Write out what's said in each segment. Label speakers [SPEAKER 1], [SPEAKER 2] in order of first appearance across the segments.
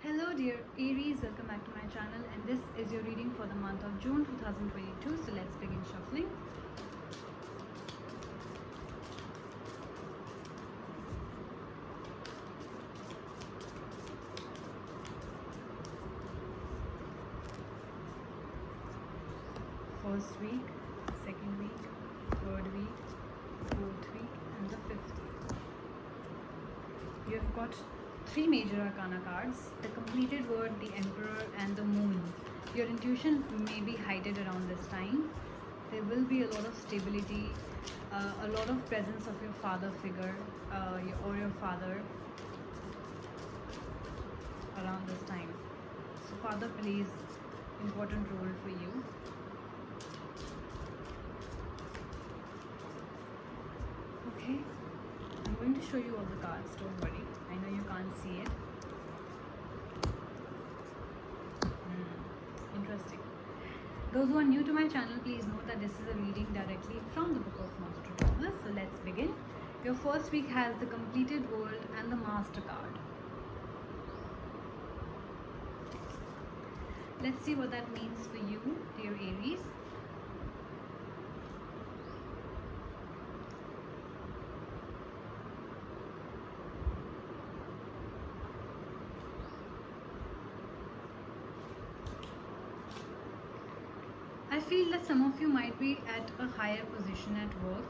[SPEAKER 1] Hello dear Aries, welcome back to my channel, and this is your reading for the month of June 2022. So let's begin shuffling. First week, second week, third week, fourth week, and the fifth week. You have got three major arcana cards: the completed word, the emperor, and the moon. Your intuition may be heightened around this time. There will be a lot of stability, a lot of presence of your father figure or your father around this time. So father plays important role for you. Okay, I'm going to show you all the cards, don't worry. I know you can't see it. Interesting. Those who are new to my channel, please note that this is a reading directly from the book of Nostradamus. So let's begin. Your first week has the completed world and the master card. Let's see what that means for you, dear Aries. I feel that some of you might be at a higher position at work.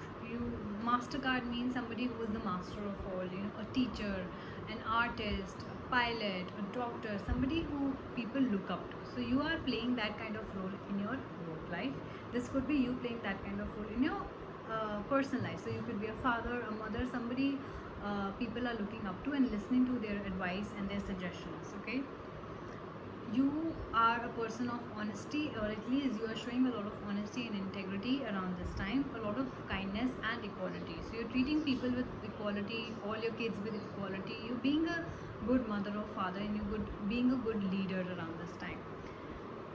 [SPEAKER 1] Master card means somebody who is the master of all, a teacher, an artist, a pilot, a doctor, somebody who people look up to. So you are playing that kind of role in your work life. This could be you playing that kind of role in your personal life. So you could be a father, a mother, somebody people are looking up to and listening to their advice and their suggestions. Okay, you are a person of honesty, or at least you are showing a lot of honesty and integrity around this time, a lot of kindness and equality. So you're treating people with equality, all your kids with equality, you being a good mother or father, and you being a good leader around this time.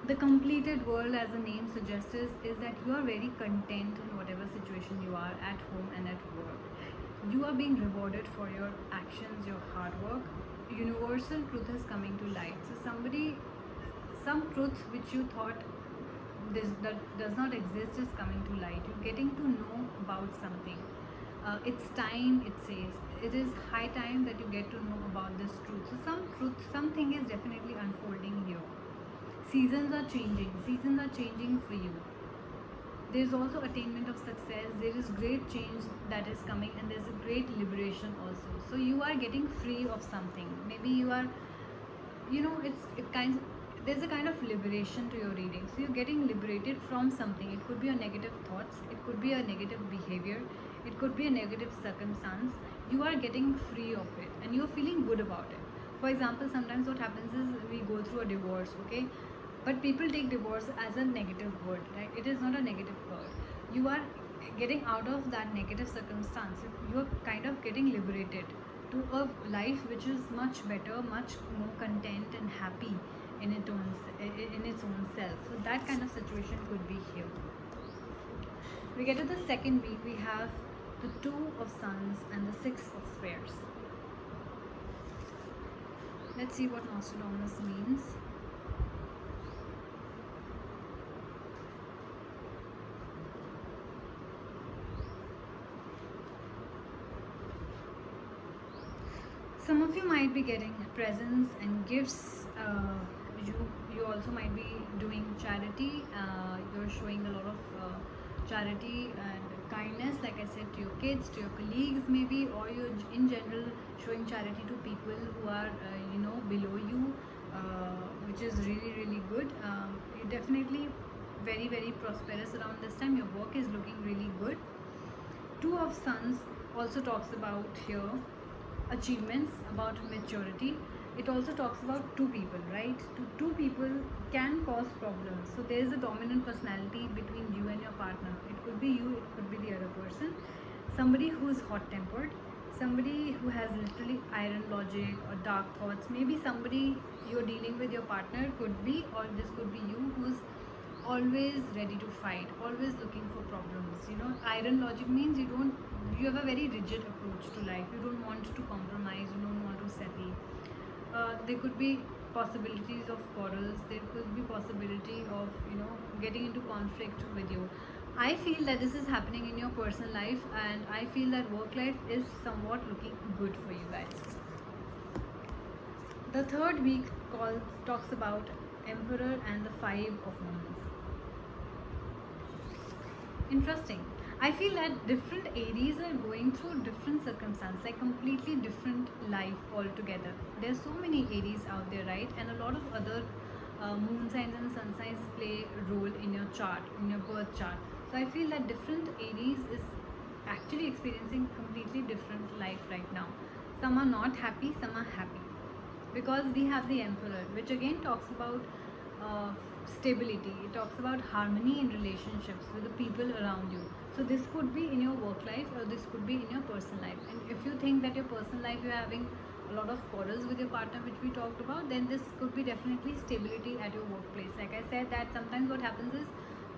[SPEAKER 1] The completed world, as the name suggests, is that you are very content in whatever situation you are at home and at work. You are being rewarded for your actions, your hard work. Universal truth is coming to light. So some truth which you thought that does not exist is coming to light. You're getting to know about something. It's time, it says. It is high time that you get to know about this truth. So something is definitely unfolding here. Seasons are changing for you. There's also attainment of success. There is great change that is coming, and there's a great liberation also. So you are getting free of something. Maybe you are, there's a kind of liberation to your reading. So you're getting liberated from something. It could be a negative thoughts, it could be a negative behavior, it could be a negative circumstance. You are getting free of it and you're feeling good about it. For example, sometimes what happens is we go through a divorce, okay, but people take divorce as a negative word, right? It is not a negative word. You are getting out of that negative circumstance. You are kind of getting liberated to a life which is much better, much more content and happy in its own self. So that kind of situation could be here. We get to the second week. We have the Two of Suns and the Six of Spears. Let's see what Nostradamus means. Some of you might be getting presents and gifts. You also might be doing charity. You're showing a lot of charity and kindness, like I said, to your kids, to your colleagues maybe, or you're in general showing charity to people who are below you, which is really good. You're definitely very prosperous around this time. Your work is looking really good. Two of Suns also talks about here achievements, about maturity. It also talks about two people, right? Two people can cause problems. So there is a dominant personality between you and your partner. It could be you, it could be the other person. Somebody who is hot tempered, somebody who has literally iron logic or dark thoughts. Maybe somebody you're dealing with, your partner could be, or this could be you, who's always ready to fight, always looking for problems. Iron logic means you have a very rigid approach to life. You don't want to compromise, you don't want to settle. There could be possibilities of quarrels. There could be possibility of getting into conflict with you. I feel that this is happening in your personal life, and I feel that work life is somewhat looking good for you guys. The third week talks about Emperor and the Five of Wands. Interesting. I feel that different Aries are going through different circumstances, like completely different life altogether. There's so many Aries out there, right? And a lot of other moon signs and sun signs play a role in your chart, in your birth chart. So I feel that different Aries is actually experiencing completely different life right now. Some are not happy, some are happy. Because we have the Emperor, which again talks about stability. It talks about harmony in relationships with the people around you. So this could be in your work life, or this could be in your personal life. And if you think that your personal life you're having a lot of quarrels with your partner, which we talked about, then this could be definitely stability at your workplace. Like I said, that sometimes what happens is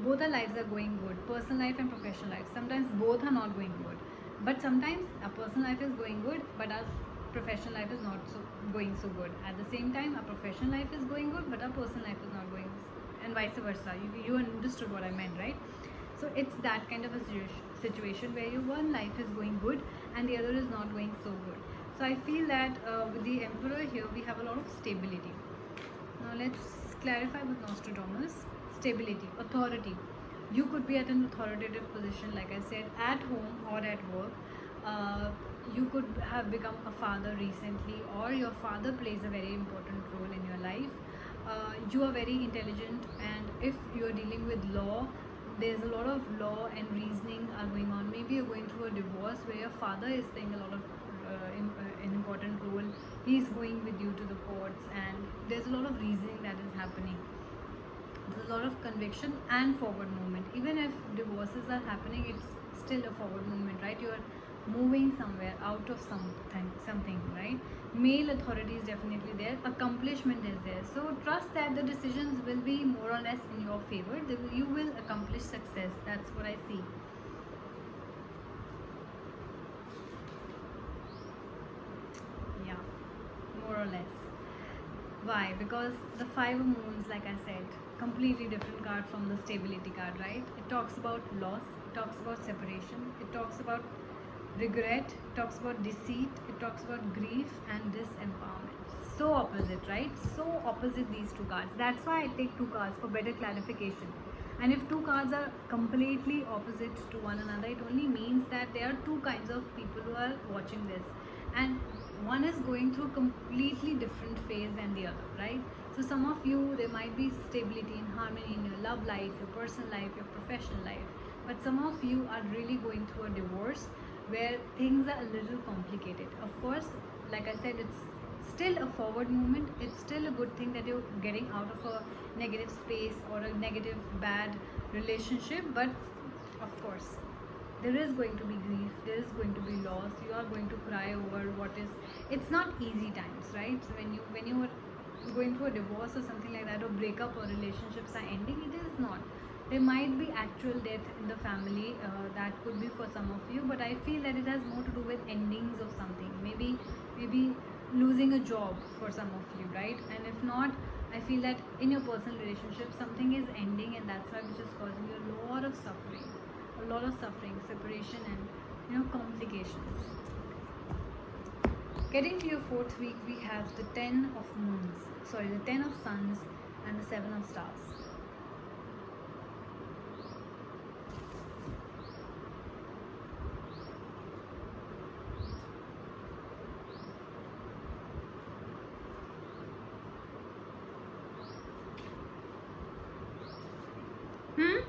[SPEAKER 1] both our lives are going good, personal life and professional life. Sometimes both are not going good, but sometimes our personal life is going good, but our professional life is not going so good. At the same time, our professional life is going good, but our personal life is not going, and vice versa. You understood what I meant, right? So it's that kind of a situation where your one life is going good and the other is not going so good. So I feel that with the Emperor here, we have a lot of stability. Now let's clarify with Nostradamus. Stability, authority. You could be at an authoritative position, like I said, at home or at work. You could have become a father recently, or your father plays a very important role in your life. You are very intelligent, and if you are dealing with law, there's a lot of law and reasoning are going on. Maybe you're going through a divorce where your father is playing a lot of an important role. He's going with you to the courts, and there's a lot of reasoning that is happening. There's a lot of conviction and forward movement. Even if divorces are happening, it's still a forward movement, right? You're moving somewhere out of something, right? Male authority is definitely there. Accomplishment is there. So trust that the decisions will be more or less in your favor. You will accomplish success. That's what I see. Yeah, more or less. Why? Because the Five of Moons, like I said, completely different card from the stability card, right? It talks about loss, it talks about separation, it talks about regret, it talks about deceit, it talks about grief and disempowerment. So opposite, right? So opposite, these two cards. That's why I take two cards for better clarification. And if two cards are completely opposite to one another, it only means that there are two kinds of people who are watching this, and one is going through completely different phase than the other, right? So some of you, there might be stability and harmony in your love life, your personal life, your professional life, but some of you are really going through a divorce where things are a little complicated. Of course, like I said, it's still a forward movement. It's still a good thing that you're getting out of a negative space or a negative bad relationship, but of course there is going to be grief, there is going to be loss. You are going to cry over what is, it's not easy times, right? So when you are going through a divorce or something like that, or breakup, or relationships are ending, it is not, there might be actual death in the family. That could be for some of you, but I feel that it has more to do with endings of something. Maybe losing a job for some of you, right? And if not, I feel that in your personal relationship something is ending, and that's why, which is causing you a lot of suffering, separation, and complications. Getting to your fourth week, we have the the 10 of suns and the 7 of stars. Hmm?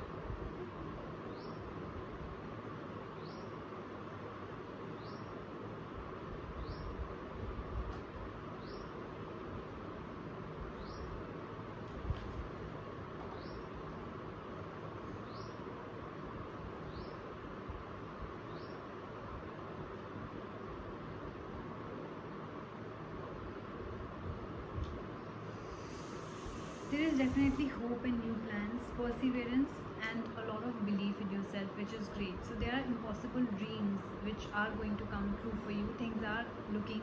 [SPEAKER 1] There is definitely hope in new plans, perseverance, and a lot of belief in yourself, which is great. So there are impossible dreams which are going to come true for you. Things are looking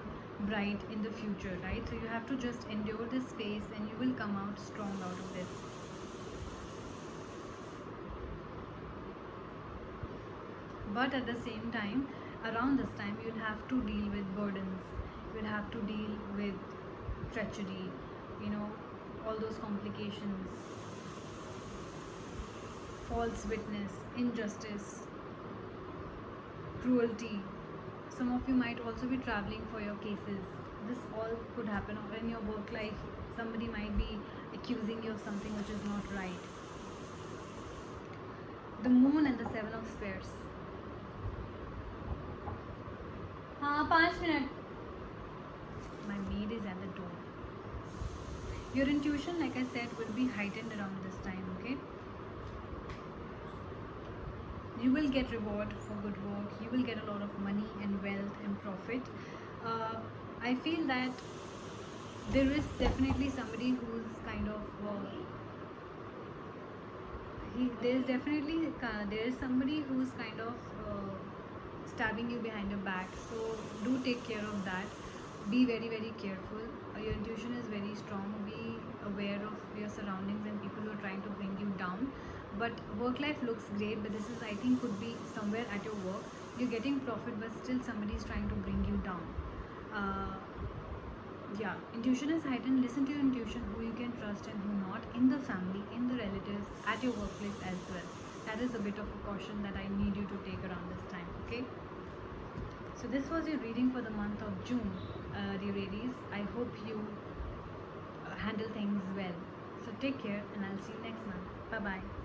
[SPEAKER 1] bright in the future, right? So you have to just endure this phase and you will come out strong out of this. But at the same time, around this time, you'll have to deal with burdens. You'll have to deal with treachery, you know, all those complications, false witness, injustice, cruelty. Some of you might also be traveling for your cases. This all could happen, or in your work life, somebody might be accusing you of something which is not right. The moon and the seven of spheres. 5 minutes. My maid is at the door. Your intuition, like I said, will be heightened around this time, okay? You will get reward for good work. You will get a lot of money and wealth and profit. I feel that there is definitely somebody who's kind of there is somebody who's kind of stabbing you behind your back. So do take care of that. Be very, very careful. Your intuition is very strong. Be aware of your surroundings and people who are trying to bring you down. But work life looks great, but this is, I think, could be somewhere at your work. You're getting profit, but still somebody is trying to bring you down. Yeah, intuition is heightened. Listen to your intuition, who you can trust and who not, in the family, in the relatives, at your workplace as well. That is a bit of a caution that I need you to take around this time, okay? So this was your reading for the month of June, dear Aries. I hope you handle things well. So take care and I'll see you next month. Bye bye.